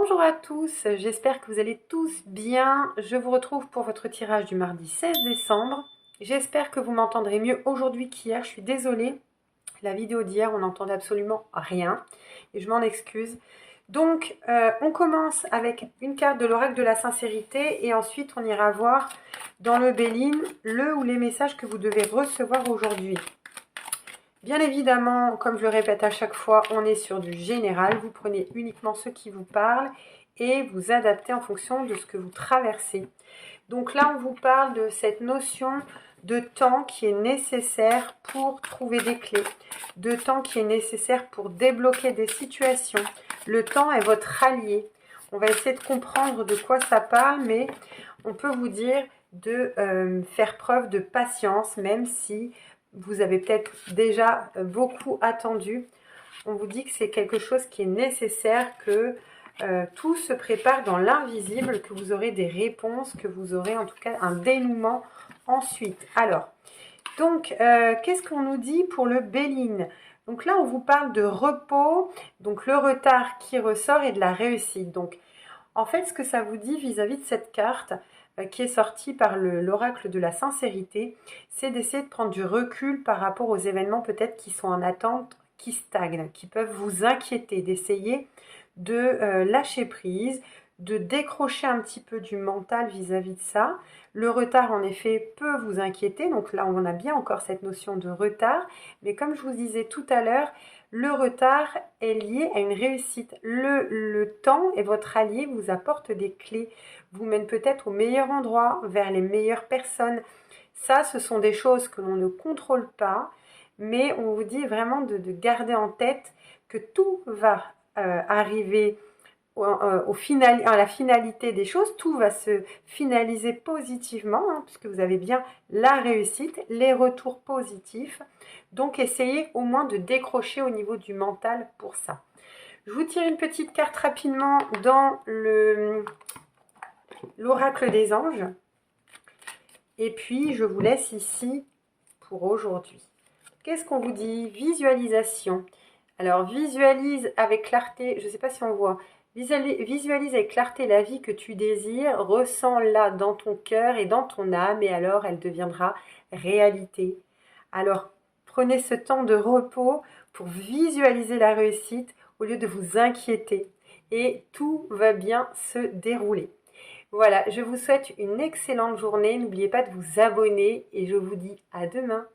Bonjour à tous, j'espère que vous allez tous bien. Je vous retrouve pour votre tirage du mardi 16 décembre. J'espère que vous m'entendrez mieux aujourd'hui qu'hier. Je suis désolée, la vidéo d'hier, on n'entendait absolument rien et je m'en excuse. Donc, on commence avec une carte de l'oracle de la sincérité et ensuite on ira voir dans le Béline le ou les messages que vous devez recevoir aujourd'hui. Bien évidemment, comme je le répète à chaque fois, on est sur du général. Vous prenez uniquement ce qui vous parle et vous adaptez en fonction de ce que vous traversez. Donc là, on vous parle de cette notion de temps qui est nécessaire pour trouver des clés, de temps qui est nécessaire pour débloquer des situations. Le temps est votre allié. On va essayer de comprendre de quoi ça parle, mais on peut vous dire de faire preuve de patience, même si vous avez peut-être déjà beaucoup attendu. On vous dit que c'est quelque chose qui est nécessaire, que tout se prépare dans l'invisible, que vous aurez des réponses, que vous aurez en tout cas un dénouement ensuite. Alors, donc, qu'est-ce qu'on nous dit pour le Béline? Donc là, on vous parle de repos, donc le retard qui ressort et de la réussite. Donc, en fait, ce que ça vous dit vis-à-vis de cette carte qui est sortie par l'oracle de la sincérité, c'est d'essayer de prendre du recul par rapport aux événements peut-être qui sont en attente, qui stagnent, qui peuvent vous inquiéter, d'essayer de lâcher prise, de décrocher un petit peu du mental vis-à-vis de ça. Le retard, en effet, peut vous inquiéter. Donc là, on a bien encore cette notion de retard. Mais comme je vous disais tout à l'heure, le retard est lié à une réussite. Le temps est votre allié, vous apporte des clés, vous mène peut-être au meilleur endroit, vers les meilleures personnes. Ça, ce sont des choses que l'on ne contrôle pas, mais on vous dit vraiment de garder en tête que tout va arriver à la finalité des choses, tout va se finaliser positivement, puisque vous avez bien la réussite, les retours positifs. Donc, essayez au moins de décrocher au niveau du mental pour ça. Je vous tire une petite carte rapidement dans l'oracle des anges. Et puis, je vous laisse ici pour aujourd'hui. Qu'est-ce qu'on vous dit? Visualisation. Alors, visualise avec clarté, je ne sais pas si on voit, visualise avec clarté la vie que tu désires, ressens-la dans ton cœur et dans ton âme, et alors elle deviendra réalité. Alors, prenez ce temps de repos pour visualiser la réussite au lieu de vous inquiéter, et tout va bien se dérouler. Voilà, je vous souhaite une excellente journée, n'oubliez pas de vous abonner, et je vous dis à demain.